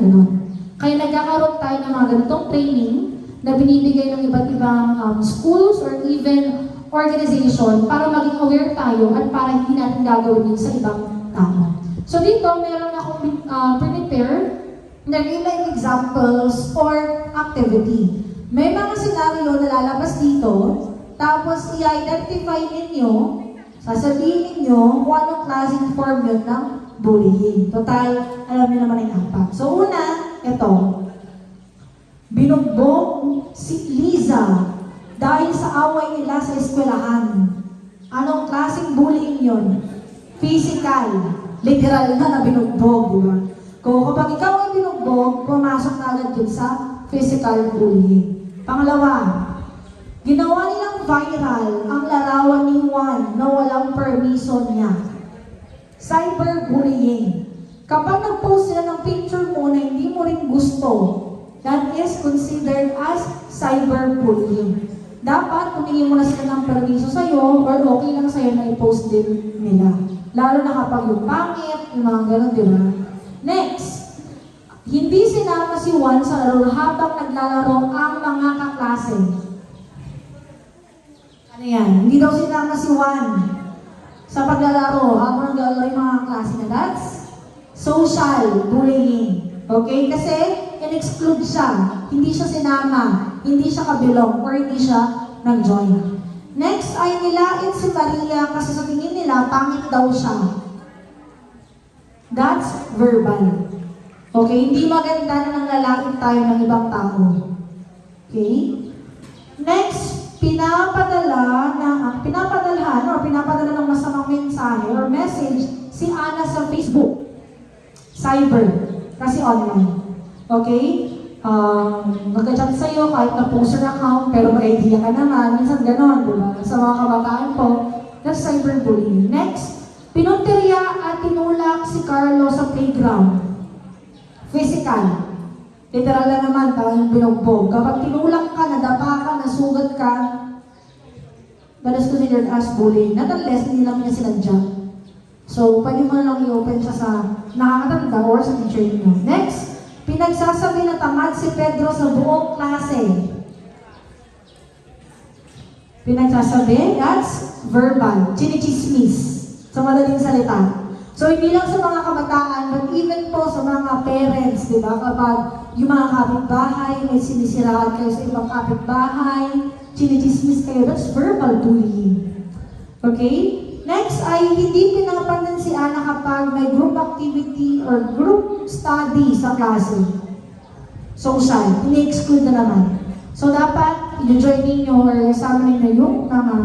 gano'n. Kaya nagkakaroon tayo ng mga ganitong training na binibigay ng iba't ibang schools or even organization para maging aware tayo at para hindi natin gagawin yun sa ibang tao. So dito, meron akong prepare na real-life examples or activity. May mga senaryo na lalabas dito, tapos i-identify ninyo, sasabihin ninyo kung anong klaseng form yun ng bullying. Total, alam niyo naman yung impact. So una, ito. Binugbog si Liza dahil sa away nila sa eskwelahan. Anong klaseng bullying yun? Physical. Literal na binugbog, di ba? Kapag ikaw ay binugbog, pumasok na agad yun sa physical bullying. Pangalawa, ginawa nilang viral ang larawan ni Juan na walang permission niya. Cyberbullying. Kapag nag-post sila ng picture mo na hindi mo rin gusto, that is considered as cyberbullying. Dapat humingi mo na sila ng permiso sa'yo or okay lang sa'yo na i-post din nila. Lalo na kapag yung pangit, yung mga ganun, di ba? Next, hindi sinama si Juan sa laro habang naglalaro ang mga kaklase. Ano yan? Hindi daw sinama si Juan sa paglalaro habang naglalaro yung mga kaklase na. That's social bullying. Okay? Kasi in-exclude siya. Hindi siya sinama. Hindi siya kabilong or hindi siya nag-join. Next ay nilait si Maria kasi sa tingin nila, pangit daw siya. That's verbal. Okay? Hindi maganda na nang lalait tayo ng ibang tao. Okay? Next, pinapadala ng masamang mensahe or message si Ana sa Facebook. Cyber. Kasi online. Okay? Nagka-chat sa'yo kahit na poster account, pero may idea ka naman. Minsan ganon, di ba? Sa mga kabataan po, that's cyberbullying. Next, pinuntirya at tinulak si Carlo sa playground. Physical. Literal na naman, tawag yung binugbog. Kapag tinulak ka, nadapa ka, nasugat ka, that is considered as bullying. Not unless hindi lang niya sinadya. So, pwede mo lang i-open siya sa nakakatanda or sa teacher niyo. Next, pinagsasabi na tamad si Pedro sa buong klase. Pinagsasabi, that's verbal. Chinichismis. Sa madaling salita. So, hindi lang sa mga kabataan, but even po sa mga parents, di ba? Kapag yung mga kapitbahay, may sinisiraan kayo sa ibang kapitbahay, chinichismis kayo, that's verbal bullying. Okay? Next ay hindi pinapansin si Ana kapag may group activity or group study sa klase. Social, ini-exclude na naman. So dapat i-join ninyo or kasama ninyo yung mga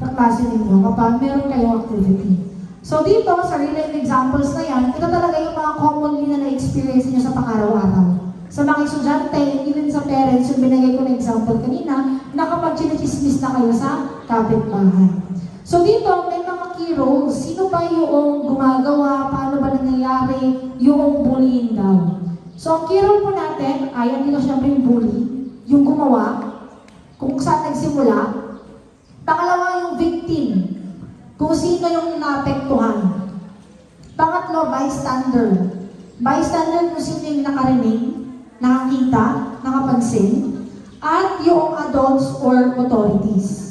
kaklase ninyo kapag meron kayong activity. So dito, sa real life examples na yan, ito talaga yung mga commonly na na-experience niyo sa pang-araw-araw. Sa mga estudyante, even sa parents, yung binigay ko na example kanina, na kapag chinichismis na kayo sa kapitbahay. So dito, may mga key roles. Sino ba yung gumagawa? Paano ba nangyayari yung bullying daw? So ang key role po natin ay, andito syempre yung bully, yung gumawa, kung saan nagsimula. Pangalawa yung victim, kung sino yung naapektuhan. Pangatlo, bystander. Bystander kung sino yung nakarinig, nakakita, nakapansin, at yung adults or authorities.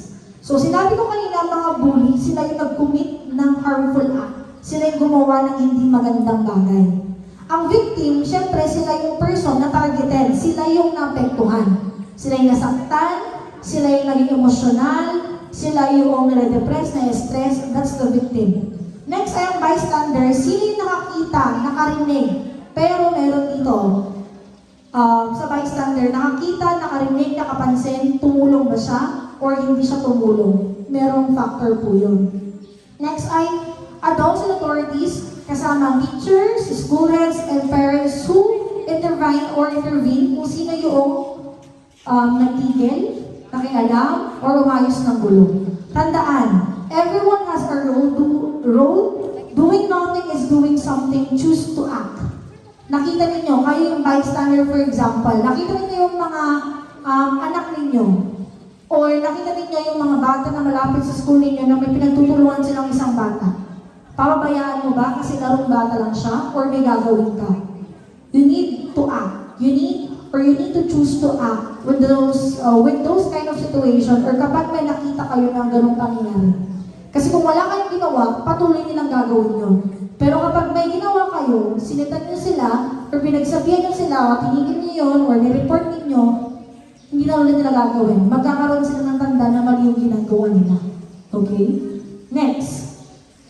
So, sinabi ko kanina, mga bully, sila yung nag-commit ng harmful act. Sila yung gumawa ng hindi magandang bagay. Ang victim, syempre, sila yung person na targeted. Sila yung naapektuhan. Sila yung nasaktan, sila yung naging emosyonal, sila yung nare-depress, na-stress, that's the victim. Next ay ang bystander, sila yung nakakita, nakarinig. Pero meron dito, sa bystander, nakakita, nakarinig, nakapansin, tumulong ba siya? Or hindi siya tumulong. Merong factor po yun. Next ay adults and authorities, kasama teachers, students, and parents who intervene kung sino yung nagtigil, nakialam, or umayos ng gulo. Tandaan, everyone has a role. Doing nothing is doing something. Choose to act. Nakita ninyo, kayo yung bystander for example, nakita ninyo yung mga anak ninyo, or nakita ninyo yung mga bata na malapit sa school ninyo na may pinagtutulungan silang isang bata. Papabayaan mo ba kasi larong bata lang siya or may gagawin ka? You need to act. you need to choose to act with those kind of situation or kapag may nakita kayo ng ganung pangyayari. Kasi kung wala kayong ginawa, patuloy nilang gagawin yun. Pero kapag may ginawa kayo, sinitan niyo sila, or pinagsabihan niyo sila, o tinigil niyo yun, or nireport niyo, hindi na ulit nila gagawin. Magkakaroon sila ng tanda na mali yung ginagawa nila. Okay? Next.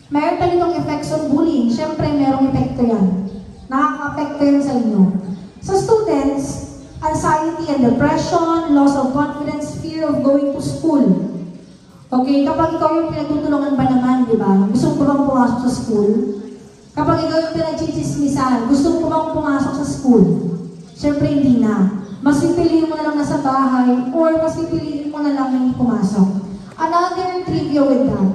Meron pa ditong effects on bullying. Siyempre, merong epekto yan. Nakaka-apekto yan sa inyo. Sa students, anxiety and depression, loss of confidence, fear of going to school. Okay, kapag ikaw yung pinagtutulungan ba naman, di ba? Gusto mo ba bang pumasok sa school? Kapag ikaw yung pinagchichismisan, gusto mo ba bang pumasok sa school? Siyempre, hindi na. Mas pipiliin mo na lang nasa bahay or mas pipiliin mo na lang na hindi pumasok. Another trivia with that.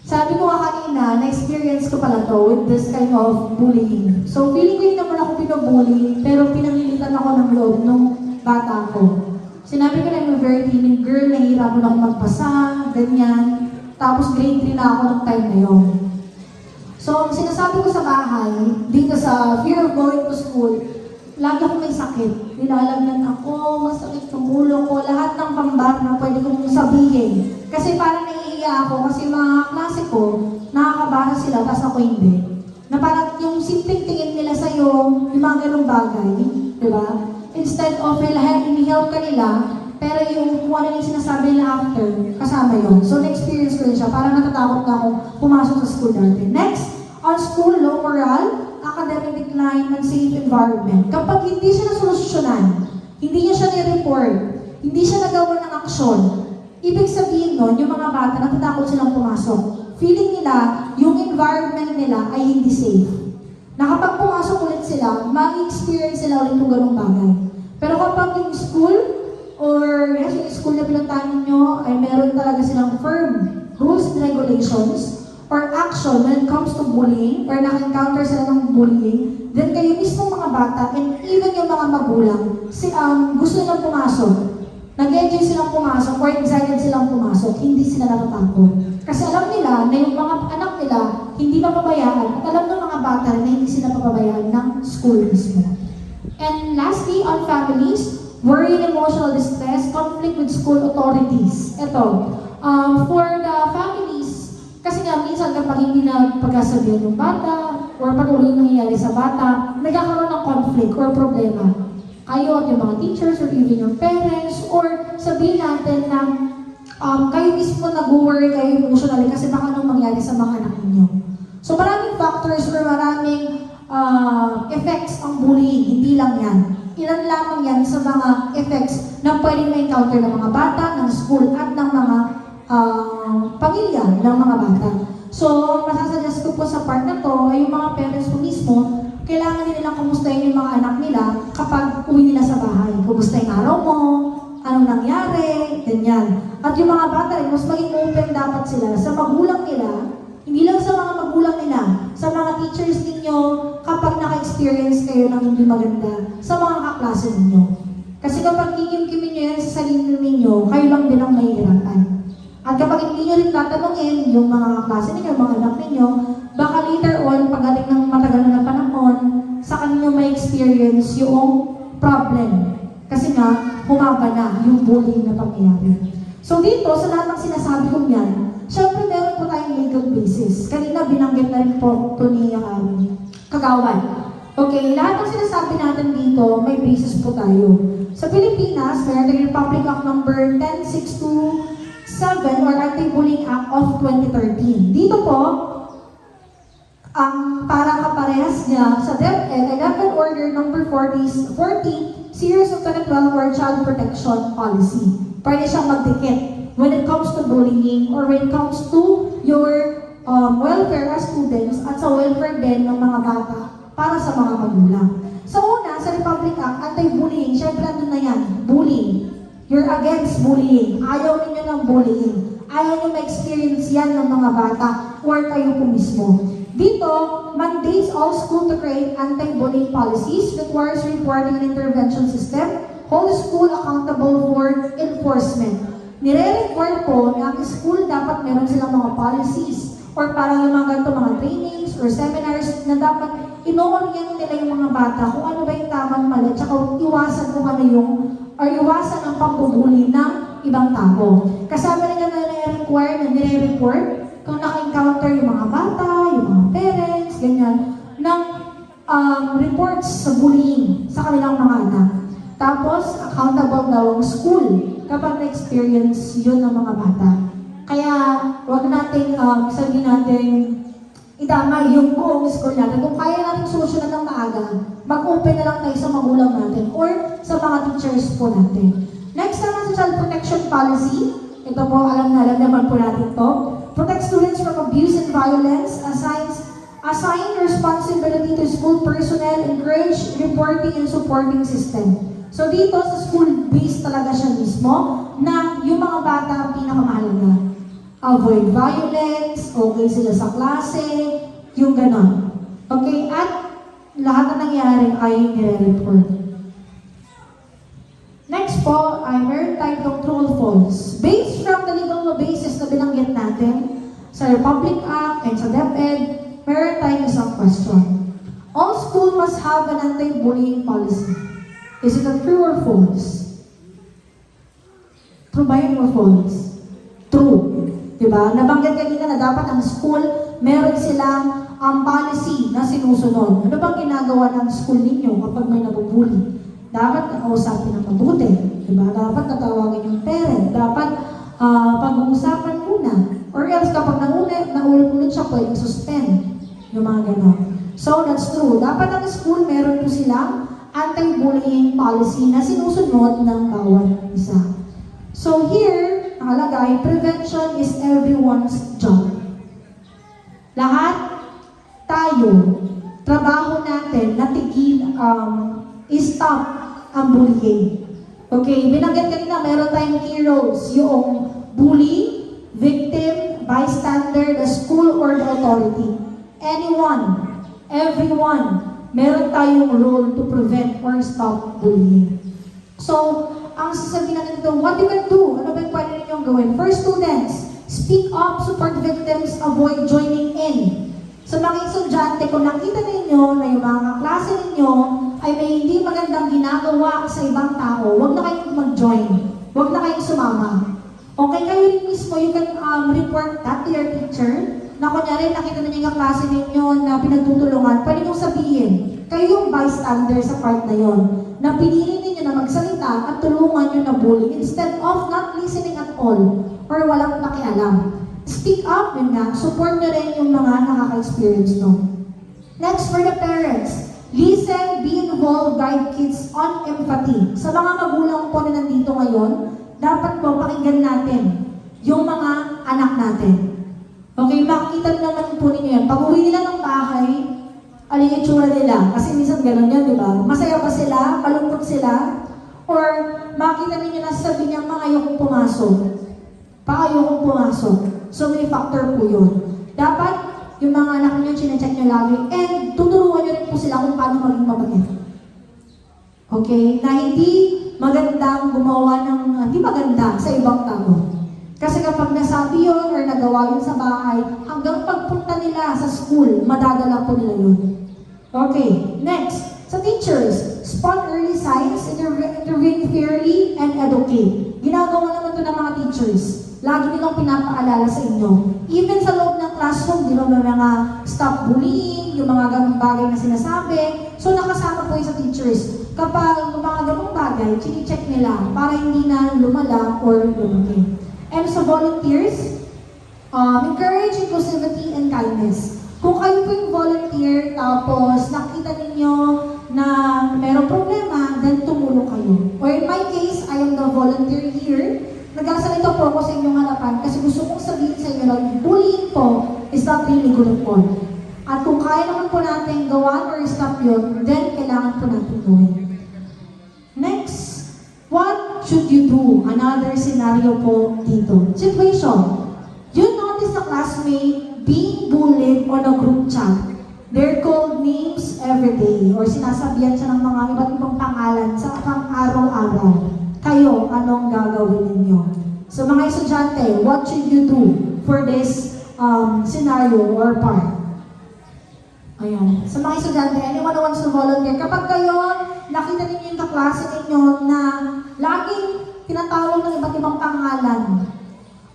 Sabi ko nga kanina, na-experience ko pala to with this kind of bullying. So, feeling ko hindi naman ako pinabully, pero pinamilitan ako ng loob nung bata ko. Sinabi ko na yung very timid girl, nahihirapan ako magpasa, ganyan. Tapos grade 3 na ako ng time na yun. So, ang sinasabi ko sa bahay, dito sa fear of going to school, lagi ako may sakit. Nilalagnan ako, masakit yung ulo ko, lahat ng pambar na pwede kong sabihin. Kasi parang naiiya ako kasi mga klase ko, nakakabasa sila, tapos ako hindi. Na parang yung simpleng tingin nila sa'yo, yung mga ganong bagay, di ba? Instead of ini-help ka nila, pero yung kung ano yung sinasabi nila after, kasama yun. So, na-experience ko rin siya. Parang natatakot na akong pumasok sa school natin. Next, on school, low morale, academic decline, unsafe environment. Kapag hindi siya nasolusyonan, hindi niya siya ni-report, hindi siya nagawa ng aksyon, ibig sabihin nun, yung mga bata, natatakot silang pumasok. Feeling nila, yung environment nila ay hindi safe. Na kapag pumasok ulit sila, mag-experience sila ulit yung ganung bagay. Pero kapag yung school, or yes, yung school na pinuntahan nyo, ay meron talaga silang firm rules and regulations, or action when it comes to bullying, or naka-encounter sila ng bullying, then kayo mismo mga bata, and even yung mga magulang, gusto nilang pumasok. Nag-enjoy silang pumasok, or excited silang pumasok, hindi sila natatakot. Kasi alam nila na yung mga anak nila hindi mapabayaan, at alam ng mga bata na hindi sila papabayaan ng school mismo. And lastly, on families, worry and emotional distress, conflict with school authorities. Ito, for the families, kasi nga minsan kapag hindi na pagkasabihan ng bata, or patuloy nangyayari sa bata, nagkakaroon ng conflict or problema. Kayo at yung mga teachers or even your parents, or sabihin natin na kayo mismo nag-worry kayo emotionally kasi baka anong mangyari sa mga anak ninyo. So maraming factors or maraming effects ang bullying, hindi lang yan. Ilan lamang yan sa mga effects na pwedeng ma-encounter ng mga bata, ng school, at ng mga pamilya ng mga bata. So, masasuggest ko po sa part na to ay yung mga parents po mismo, kailangan din nilang kumustahin yung mga anak nila kapag uwi nila sa bahay. Kumusta yung araw mo, anong nangyari, ganyan. At yung mga bata rin, mas maging open dapat sila sa magulang nila, hindi lang sa mga magulang nila, sa mga teachers ninyo kapag naka-experience kayo ng hindi maganda sa mga kaklase ninyo. Kasi kapag kikimkimin nyo yan sa sarili ninyo, kayo lang din ang mahihirapan. At kapag hindi nyo rin tatanungin yung mga kaklase ninyo, mga anak ninyo, baka later on, pagdating ng matagal na panahon, sa kanyo may experience yung problem. Kasi nga, humaba na yung bullying na pangyayari. So dito, sa lahat ng sinasabi kong yan, syempre meron po tayong legal basis. Kanina binanggit na rin po ito ni Kagawan. Okay, lahat ng sinasabi natin dito, may basis po tayo. Sa Pilipinas, meron tayong Republic Act number 10627 or Anti-Bullying Act of 2013. Dito po, ang parang kaparehas niya sa DepEd ay DepEd Order number 40 Series of 2012 or Child Protection Policy. Pwede siyang magdikit when it comes to bullying or when it comes to your welfare as students at sa welfare din ng mga bata para sa mga magulang. Sa una, sa Republic Act, anti-bullying, syempre nandun na yan, bullying. You're against bullying. Ayaw ninyo ng bullying. Ayaw nyo ma-experience yan ng mga bata or kayo po mismo. Dito, mandates all school to create anti-bullying policies, requires reporting and intervention system, hold school accountable for enforcement. Nire-require po na ang school dapat meron silang mga policies or parang yung mga ganito, mga trainings or seminars na dapat ino-orient nila yung mga bata kung ano ba yung tamang mali, tsaka iwasan kung ano yung, or iwasan ang pambubuli ng ibang tao. Kasama rin na nire-require na nire-report kung naka-encounter yung mga bata, yung mga parents, ganyan, ng reports sa bullying sa kanilang mga anak. Tapos, accountable daw ang school kapag na-experience yun ng mga bata. Kaya, huwag natin sabihin natin itama yung buong school natin. Kung kaya natin solusyonan ng maaga, mag-open na lang tayo sa magulang natin or sa mga teachers po natin. Next naman sa Child Protection Policy. Ito po, alam naman po natin to. Protect students from abuse and violence, assign responsibility to school personnel, encourage reporting and supporting system. So dito sa school-based talaga siya mismo na yung mga bata ang pinakamahalaga. Avoid violence, okay sila sa klase, yung ganon. Okay, at lahat na nangyari ay nire-report. Next po ay meron tayong true or false. Based from the legal basis na binanggit natin sa Republic Act and sa DepEd, meron tayong isang question. All school must have an anti-bullying policy. Is it a true or false? True ba yun or false? True. Diba? Nabanggit kanina na dapat ang school, meron silang policy na sinusunod. Ano bang ginagawa ng school ninyo kapag may nabubuli? Dapat nakausapin ng mabuti. Diba? Dapat natawagin yung parent. Dapat pag-uusapan muna. Or else kapag naulit-ulit siya, pwedeng suspend. Yung mga gano'n. So, that's true. Dapat ang school, meron po silang anti-bullying policy na sinusunod ng bawat isa. So here, nakalagay, prevention is everyone's job. Lahat tayo, trabaho natin na stop ang bullying. Okay, binanggit kanina, meron tayong key roles, yung bully, victim, bystander, the school, or the authority. Anyone, everyone, meron tayong role to prevent or stop bullying. So, ang sasabihin natin dito, what you can do? Ano ba yung pwede ninyong gawin? First, students, speak up, support victims, avoid joining in. Sa mga estudyante, kung nakita ninyo na yung mga klase ninyo ay may hindi magandang ginagawa sa ibang tao, huwag na kayong mag-join. Huwag na kayong sumama. Okay, kayo rin mismo, you can report that to your teacher, na kunyari nakita na niyo yung klase ninyo na pinagtutulungan, pwede niyong sabihin, kayo yung bystander sa part na yon, na pinili ninyo na magsalita at tulungan nyo na bully instead of not listening at all or walang pakialam. Speak up yun nga, support nyo rin yung mga nakaka-experience no. Next, for the parents, listen, be involved, guide kids on empathy. Sa mga magulang po na nandito ngayon, dapat po pakinggan natin yung mga anak natin. Okay, makikita naman po ninyo yan. Pag uwi nila ng bahay, alin yung tsura nila. Kasi minsan ganun yan, di ba? Masaya ba sila? Malungkot sila? Or makikita ninyo na sabi niya, ayokong pumasok. Ayokong pumasok. So may factor po yun. Dapat yung mga anak niyo, chinecheck nyo lagi. And tuturuan nyo rin po sila kung paano maging mabait. Okay? Na hindi magandang gumawa ng, hindi maganda sa ibang tao. Kasi kapag nasabi yun or nagawa yun sa bahay, hanggang pagpunta nila sa school, madadala po nila yun. Okay, next. Sa teachers, spot early signs, intervene fairly, and educate. Ginagawa naman ito ng mga teachers. Lagi nilang pinapaalala sa inyo. Even sa loob ng classroom, di ba may mga stop bullying, yung mga ganong bagay na sinasabi. So nakasama po yung sa teachers. Kapag yung mga ganong bagay, chine-check nila para hindi na lumala or lumaki. And sa volunteers, encourage inclusivity and kindness. Kung kayo po yung volunteer, tapos nakita ninyo na mayroong problema, then tumulong kayo. Or in my case, I am the volunteer here. Nagkasalita po ako sa inyong harapan kasi gusto kong sabihin sa inyo na bullying po is not really good at all. At kung kaya naman po natin gawan or stop yun, then kailangan po natin gawin. Next, what should you do? Another scenario po dito. Situation. You notice a classmate being bullied on a group chat. They're called names every day or sinasabihan siya ng mga iba't ibang pangalan sa pang-araw-araw. Kayo, anong gagawin ninyo? So mga estudyante, what should you do for this scenario or part? Ayan. Okay, kapag kayo nakita ninyo yung kaklase ninyo na laging tinatawag ng iba't ibang pangalan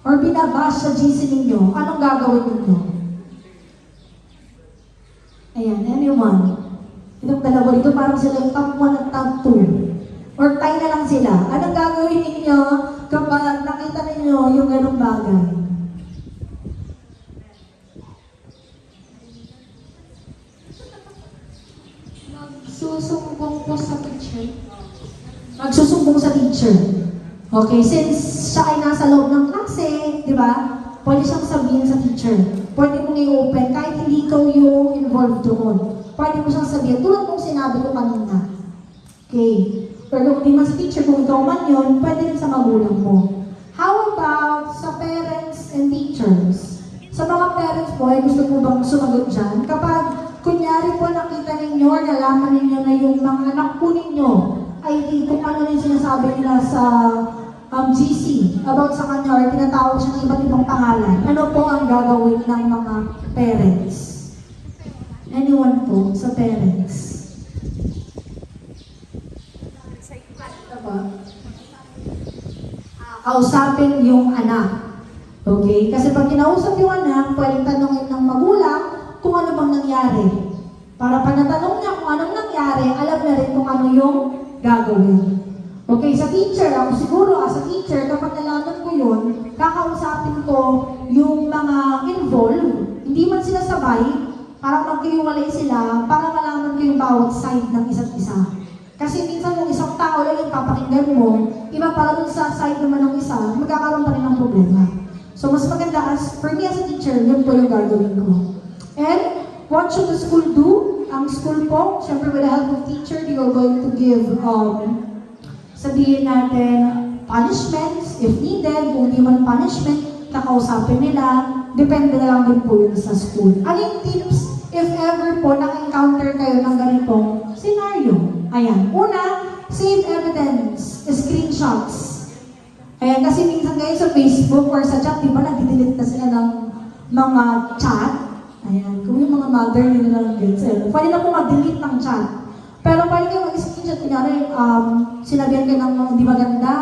or binabash sa GC ninyo, anong gagawin ninyo? Ayan, anyone? Itong dalawa dito parang sila yung top 1 at top 2. Or tie na lang sila. Anong gagawin ninyo kapag nakita ninyo yung ganong bagay? Magsusumbong po sa teacher. Magsusumbong sa teacher. Okay, since siya ay nasa loob ng klase, di ba? Pwede siyang sabihin sa teacher. Pwede mong i-open kahit hindi ikaw yung involved doon. Pwede mo siyang sabihin, tulad mong sinabi ko kanina. Okay. Pero kung di man sa teacher, kung ikaw man yun, pwede rin sa magulang mo. How about sa parents and teachers? Sa mga parents po, ay gusto mo bang sumagot dyan? Kapag kunyari po nakita ninyo or nalaman ninyo na yung mga anak po ninyo ay kung ano yung sinasabi nila sa GC about sa kanya or tinatawag siya ng iba't ibang pangalan, ano po ang gagawin ng mga parents? Anyone po sa parents? Diba? Kausapin yung anak. Okay? Kasi pag kinausap yung anak, pwedeng tanongin ng magulang kung ano bang nangyari. Para pag natanong niya kung anong nangyari, alam na rin kung ano yung gagawin. Okay, sa teacher, ako siguro as a teacher, kapag nalaman ko yun, kakausapin ko yung mga involved, hindi man sila sabay, para magkihiwalay sila, para malaman ko yung bawat side ng isa't isa. Kasi minsan yung isang tao lang yung papakinggan mo, iba para dun sa side naman ng isa, magkakaroon pa rin ng problema. So mas maganda for me as a teacher, yun po yung gagawin ko. And what should the school do? Ang school po, syempre with the help of teacher, they are going to give sabihin natin, punishments, if needed, kung di man punishment, kakausapin nila, depende na lang din po yun sa school. Ano yung tips, if ever po, naka-encounter kayo ng ganitong scenario? Ayan, una, save evidence, screenshots. Ayan, kasi minsan kayo sa Facebook or sa chat, di ba, nag-delete na sila ng mga chat. Ayan, kung yung mga mother nila lang din sila, pwede na po mag-delete ng chat. Pero pwede kayo mag-screenshot, kunyari, sinabihan kayo ng hindi maganda,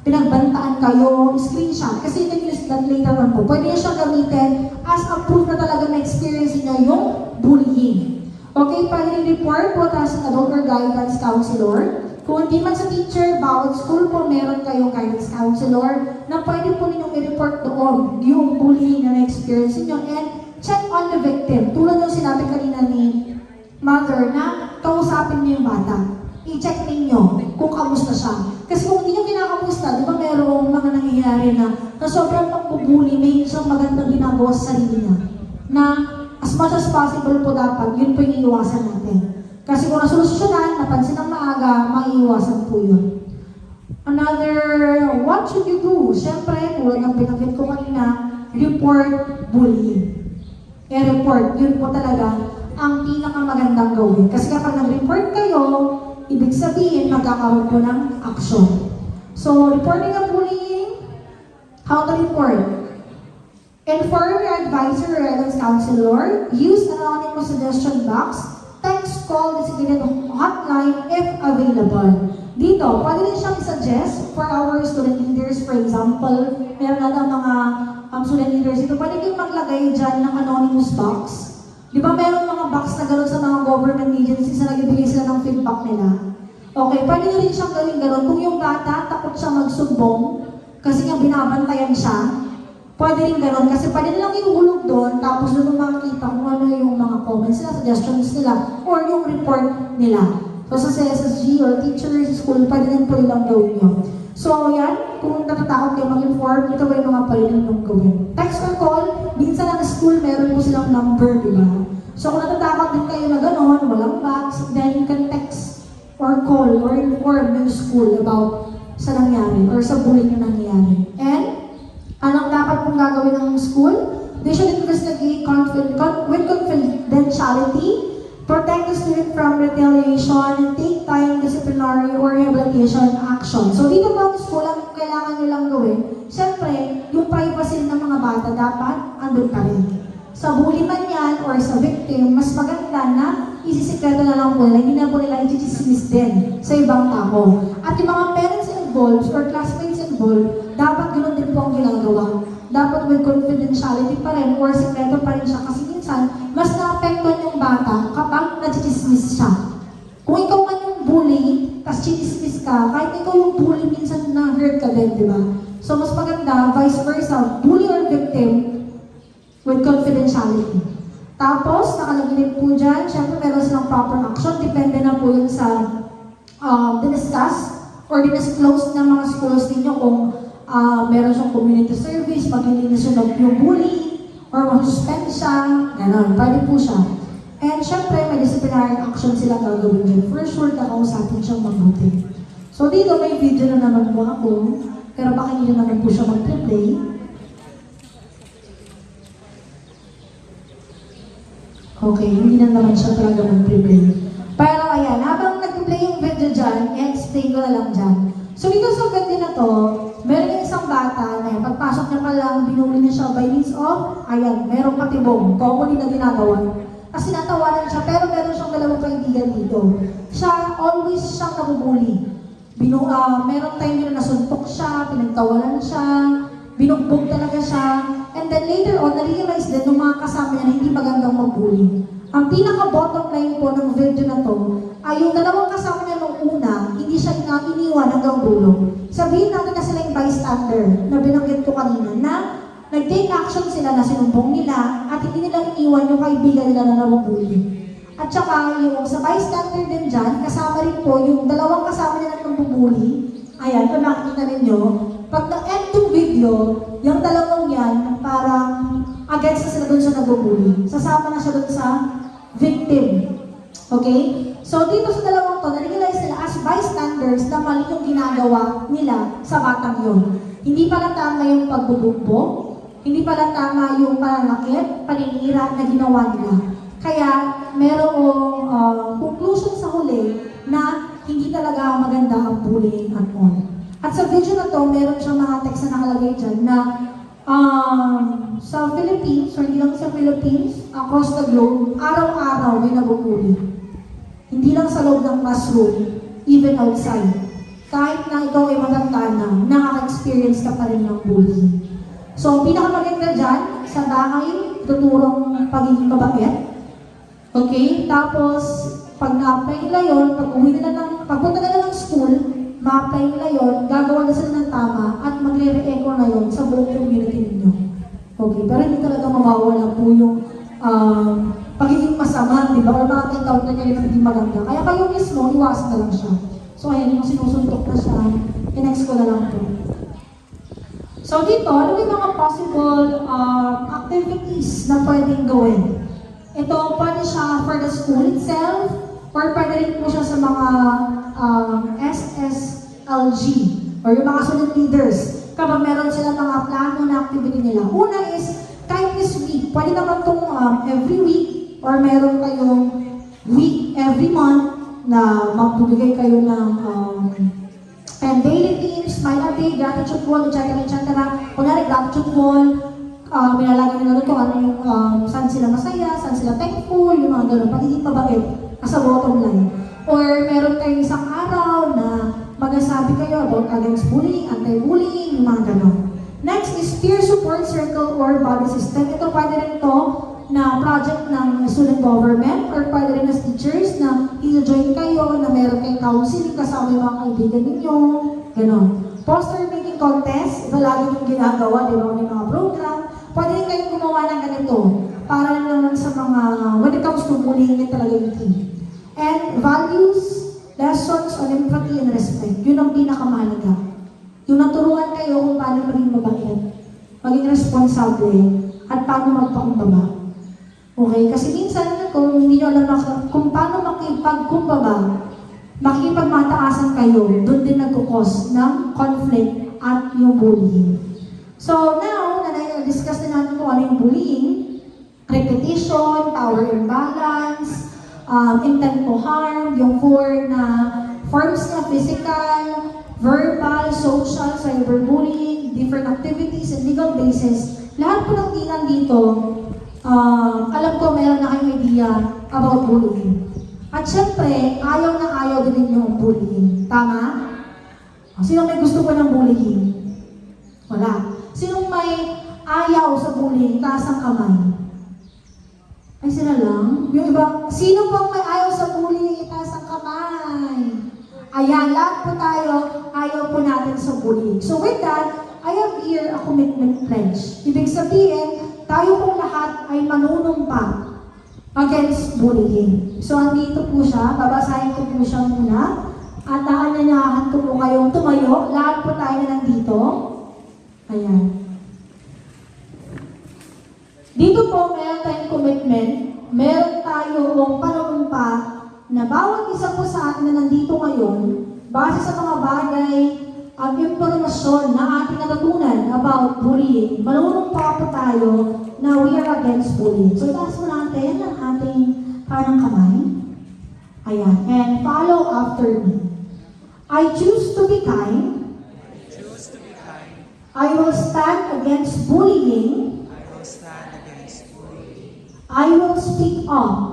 pinagbantaan kayo, screenshot. Kasi you can use that later on po. Pwede nyo siyang gamitin as a proof na talaga na-experience nyo yung bullying. Okay, pwede rin-report po tayo sa adult or guidance counselor. Kung hindi man sa teacher, bawat school po meron kayong guidance counselor na pwede po ninyong i-report doon yung bullying na na-experience nyo and check on the victim. Tulad yung sinabi kanina ni mother na kausapin niyo yung bata. I-check ninyo kung kamusta siya. Kasi kung hindi niyo kinakamusta, di ba merong mga nangyayari na sobrang pagbubuli, may isang magandang ginagawa sa sarili niya. Na as much as possible po dapat, yun po yung iiwasan natin. Kasi kung nasolusyonan, napansin ng maaga, maiiwasan po yun. Another, what should you do? Siyempre, tulad ng binanggit ko kanina, report bullying. I-report, yun po talaga ang pinakamagandang gawin. Kasi kapag nag-report kayo, ibig sabihin, magkakaroon po ng action. So, reporting ang bullying, how to report? Inform your advisor or guidance counselor, use anonymous suggestion box, text, call, designated hotline if available. Dito, pwede rin siyang suggest for our student leaders, for example, meron na mga student leaders dito, pwede kayong maglagay dyan ng anonymous box. Di ba meron mga box na gano'n sa mga government agencies na nagbibigay sila ng feedback nila? Okay, pwede nyo rin siyang gawin gano'n. Kung yung bata, takot siya magsumbong, kasi nga binabantayan siya, pwede rin gano'n. Kasi pwede nilang ihulog doon, tapos doon makikita kung ano yung mga comments nila, suggestions nila, or yung report nila. So sa CSSG or teachers, school, pwede rin po nilang gawin yun. So yan, kung natatakot kayo mag-inform, ito ba yung mga pwede nilang gawin. Text or call, minsan ang school, meron po silang number, di ba? So kung natatakot din kayo na gano'n, walang box, then you can text or call or inform yung school about sa nangyari or sa bullying na nangyari. And, anong dapat pong gagawin ng school? They should investigate with confidentiality, protect the student from retaliation, and take time disciplinary or rehabilitation action. So dito po ang school, ang kailangan nyo lang gawin, syempre, yung privacy ng mga bata dapat andun pa rin. Sa bully man yan or sa victim, mas maganda na isisikreto na lang po nila, hindi na po nila i-dismiss din sa ibang tao. At yung mga parents involved or classmates involved, dapat ganoon din po ang ginagawa. Dapat with confidentiality pa rin or sikreto pa rin siya kasi minsan, mas na-apektuhan yung bata kapag na-dismiss siya. Kung ikaw man yung bully, tapos chinismiss ka, kahit ikaw yung bully, minsan na-hurt ka din, di ba? So, mas maganda, vice versa, bully or victim with confidentiality. Tapos, nakalagay din po dyan, syempre meron silang proper action, depende na po yun sa diniscuss or dinisclose ng mga schools ninyo kung meron siyang community service, maglilinis siya ng yung bully, or mag-suspend siya, gano'n, pwede po siya. And syempre, may disciplinary action sila gagawin din. For sure, kakausapin siyang mabuti. So dito, may video na naman po ako, pero baka hindi na naman po siya mag-play. Okay, hindi na naman siya talaga mag-play. Pero ayan, habang nag-play yung video dyan, i-explain ko na lang dyan. So dito sa video na to, meron yung isang bata na pagpasok niya pa lang, binuli niya siya by means of, ayan, merong patibong, commonly na ginagawa. Kasi natawanan siya, pero meron siyang dalawang kaibigan dito. Siya, always siyang nabubuli. Meron time na nasuntok siya, pinagtawanan siya, binugbog talaga siya. And then later on, na-realize din ng mga kasama niya na hindi magandang magbuli. Ang pinaka-bottom line po ng video na to, ay yung dalawang kasama niya nung una, hindi siya iniwan hanggang dulo. Sabihin natin na sila yung bystander na binanggit ko kanina, na nag-take action sila na sinumbong nila at hindi nila iniwan yung kaibigan nila na nabubuli. At saka yung sa bystander din dyan, kasama rin po yung dalawang kasama nila na nabubuli. Ayan, kung nakikita ninyo, pag na-end yung video, yung dalawang yan, parang against na sila dun sa nabubuli. Sasama na siya dun sa victim. Okay? So dito sa dalawang to, na-realize nila as bystanders na mali yung ginagawa nila sa batang yun. Hindi pala tama yung pagbubugbog, hindi pala tama yung pananakit, paninira na ginawa nila. Kaya merong conclusion sa huli na hindi talaga maganda ang bullying at all. At sa video na to, meron siyang mga text na nakalagay dyan na sa Philippines, or hindi lang sa Philippines, across the globe, araw-araw may nabubuli. Hindi lang sa loob ng classroom, even outside. Kahit na ikaw ay matanda na, nakaka-experience ka pa rin ng bullying. So, ang pinakamaganda dyan, sa bahay, tuturong pagiging mabait. Okay? Tapos, pag na-apply nila yun, pagpunta nila ng school, ma-apply nila yun, gagawa na sila ng tama, at magre-re-echo na yun sa buong community ninyo. Okay? Pero hindi talaga mawawala po yung pagiging masama, di ba? Or makaka-encounter na niya yung hindi maganda. Kaya kayo mismo, iwasan na lang siya. So, ayan, yung sinusuntok na siya, in-ex ko na lang po. So dito, ano yung mga possible activities na pwedeng gawin? Ito, pwede siya for the school itself, or pwede rin po siya sa mga SSLG, or yung mga student leaders, kapag meron sila mga plano na activity nila. Una is, kahit this week, pwede naman itong every week, or meron kayong week, every month, na magbibigay kayo ng and daily themes, smile a day, gratitude wall, etc. Kunyari, gratitude wall, nilalagay nila ito, ano yung, saan sila masaya, saan sila thankful, yung mga gano'n, pagiging mabait, as a bottom line. Or meron kayong isang araw na magsasabi kayo about against bullying, anti-bullying, yung mga gano'n. Next is peer support circle or body system. Ito pwede rin to na project ng student government, or pwede rin as teachers na i-join kayo, na meron kayong counseling kasama yung mga kaibigan ninyo, gano'n. Poster making contest, ito lagi yung ginagawa, di ba, may mga program. Pwede rin kayong gumawa ng ganito, para naman sa mga, when it comes to bullying, yun talaga yung key. And values, lessons on empathy and respect, yun ang pinakamahalaga. Yung naturuan kayo kung paano maging mabait, maging responsable, at paano magpakumbaba. Okay? Kasi minsan, kung hindi nyo alam kung paano makipagkumbaba, makipagmataasan kayo, doon din nagkukos ng conflict at yung bullying. So now, na-discuss na natin kung ano yung bullying, repetition, power imbalance, intent to harm, yung four na forms na physical, verbal, social, cyberbullying, different activities, and legal basis. Lahat po ng tingan dito, alam ko meron na kayong idea about bullying. At syempre, ayaw na ayaw din ninyo ang bullying. Tama? Sino may gusto po ng bullying? Wala. Sino may ayaw sa bullying? Taas ang kamay. Ay, sila lang? Yung ibang, sino pong may ayaw sa bullying? Itaas ang kamay. Ayan, lahat po tayo, ayaw po natin sa bullying. So with that, I have here a commitment pledge. Ibig sabihin, tayo pong lahat ay manunumpa against bullying. So andito po siya, babasahin ko po siya muna. At aananyahan ko po kayong tumayo. Lahat po tayo na nandito. Ayan. Dito po, meron tayong commitment. Meron tayong panunumpa na bawat isa po sa atin na nandito ngayon, base sa mga bagay at impormasyon na ating natutunan about bullying, manunumpa po tayo na we are against bullying. So, itaas mo natin ang ating parang kamay. Ayan. And follow after me. I choose to be kind. I will stand against bullying. I will speak up.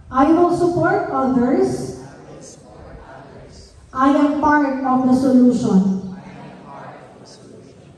I will support others. I am part of the solution.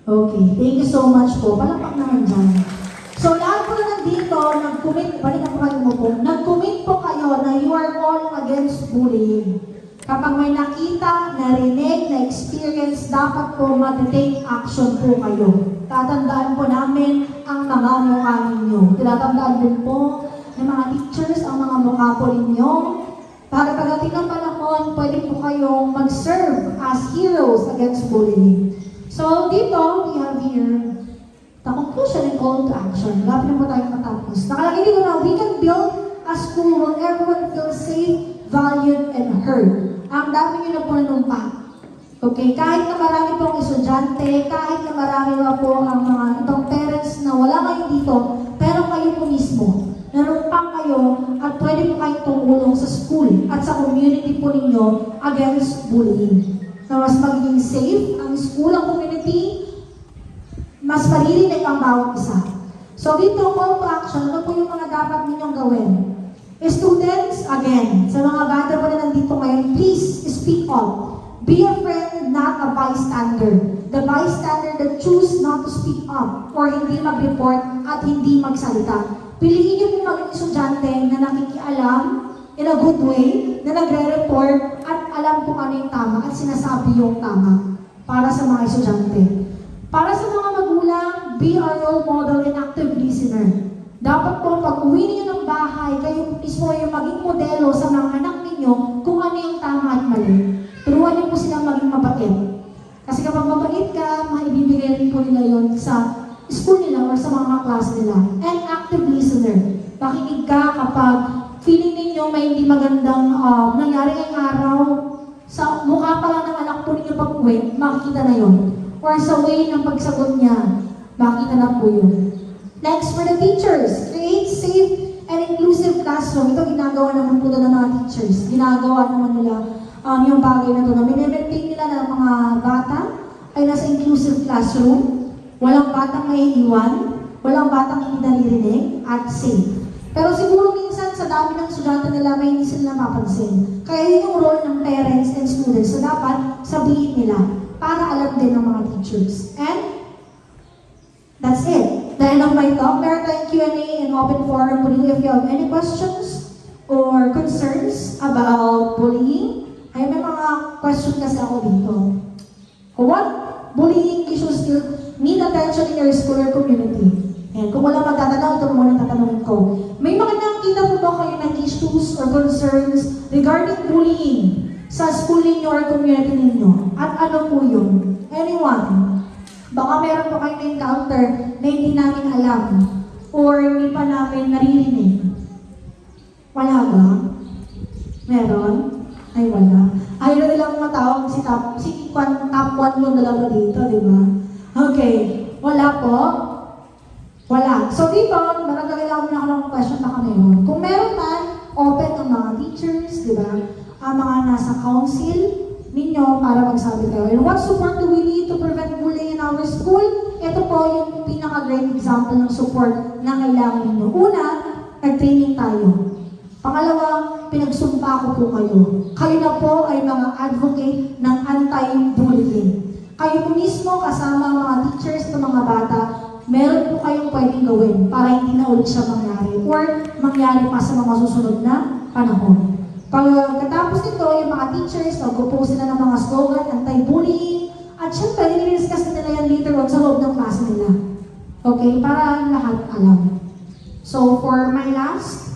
Okay, thank you so much po. Palakpak naman dyan. So lahat po na nandito, nag-commit, balik na po kayo mo po, nag-commit po kayo na you are all against bullying. Kapag may nakita, narinig, na-experience, dapat po mag-take action po kayo. Tatandaan po namin ang mga mukha ninyo. Tinatandaan din po ng mga teachers ang mga mukha po ninyo. Para pagdating ng panahon, pwede po kayong mag-serve as heroes against bullying. So, dito, we have here the conclusion and call to action. Lapit na po tayo matapos. Nakalagay dito na, we can build a school where everyone feels safe, valued, and heard. Ang dami nyo na po nanumpa. Okay, kahit na marami pong estudyante, kahit na marami na po ang mga ibang parents na wala kayo dito, pero kayo po mismo, nanumpang kayo at pwede po kayong tumulong sa school at sa community po ninyo against bullying. Na mas magiging safe ang school, ang community, mas maririnig ang bawat isa. So dito, call to action, ano po yung mga dapat ninyong gawin? Students, again, sa mga bata po na nandito ngayon, please speak up. Be a friend, not a bystander. The bystander that choose not to speak up or hindi mag-report at hindi magsalita. Piliin niyo po maging estudyante na nakikialam in a good way, na nagre-report at alam kung ano yung tama at sinasabi yung tama para sa mga estudyante. Para sa mga magulang, be a role model and active listener. Dapat po pag uwi niyo ng bahay, kayo mismo yung maging modelo sa mga anak ninyo kung ano yung tama at mali. Turuan niyo po silang maging mabait. Kasi kapag mabait ka, maibibigay rin po nila yun sa school nila or sa mga klase nila. And active listener. Makinig ka kapag feeling ninyo may hindi magandang nangyari ngayong araw, sa mukha pa lang ng anak po ninyo pag uwi, makikita na yun. Or sa way ng pagsagot niya, makikita na po yun. Next, for the teachers, create safe and inclusive classroom. Ito ginagawa naman po ng mga teachers. Ginagawa naman nila yung bagay na ito na minimaintain nila ng mga bata ay nasa inclusive classroom. Walang batang may iwan, walang batang hindi naririnig, at safe. Pero siguro minsan sa dami ng estudyante nila may hindi sila mapapansin. Kaya yun yung role ng parents and students na dapat sabihin nila para alam din ng mga teachers. And that's it. The end of my talk. Meron tayong Q&A and open forum. If you have any questions or concerns about bullying, ay may mga question kasi ako dito. What bullying issues still need attention in your school or community? And kung wala magtatanong, ito muna tatanungin ko. May mga nakikita po ba kayo ng issues or concerns regarding bullying sa school ninyo or community ninyo? At ano po yun? Anyone? Baka meron pa kayo na-encounter na hindi namin alam or hindi pa namin naririnig. Wala ba? Meron? Ay, wala. Ayaw nilang matawag si top 1 yung dalawa dito, di ba? Okay. Wala po? Wala. So dito, maragagalaw na ako ng question na meron. Kung meron man, open ang mga teachers, di ba? Ang mga nasa council ninyo para magsabi kayo. And what support do we need to prevent bullying in our school? Ito po yung pinaka-great example ng support na kailangan ninyo. Una, nag-training tayo. Pangalawa, pinagsumpa ko po kayo. Kayo na po ay mga advocate ng anti-bullying. Kayo po mismo kasama ang mga teachers ng mga bata, meron po kayong pwedeng gawin para hindi na ulit siya mangyari or mangyari pa sa mga susunod na panahon. Pagkatapos nito, yung mga teachers, magpo-post sila ng mga slogan, anti-bullying, at syempre, nire-discuss nila yan later on sa loob ng class nila. Okay? Para lahat alam. So, for my last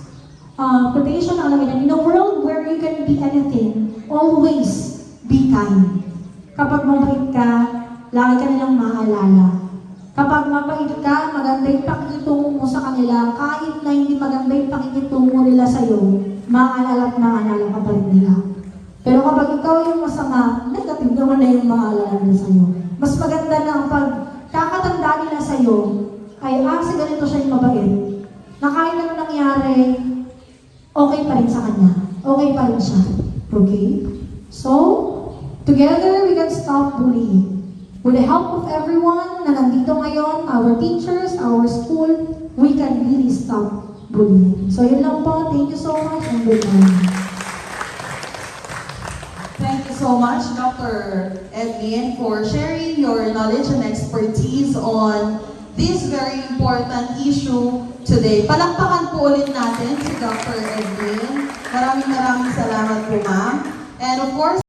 quotation, in a world where you can be anything, always be kind. Kapag mabait ka, lagi ka nilang maaalala. Kapag mabait ka, maganda yung pakikitungo mo sa kanila, kahit na hindi maganda yung pakikitungo nila sa'yo, maaalala at maaalala ka pa rin nila. Pero kapag ikaw yung masama, negative naman na yung maaalala nila sa'yo. Mas maganda na pag kakatanda nila sa'yo, ay si ganito siya yung mabait. Na kahit ano nangyari, okay pa rin sa kanya. Okay pa rin siya. Okay? So, together we can stop bullying. With the help of everyone na nandito ngayon, our teachers, our school, we can really stop bullying. So, yun lang po. Thank you so much and good morning. Thank you so much, Dr. Edwin, for sharing your knowledge and expertise on this very important issue today. Palakpakan po ulit natin si Dr. Edwin. Maraming salamat po, ma'am. And of course,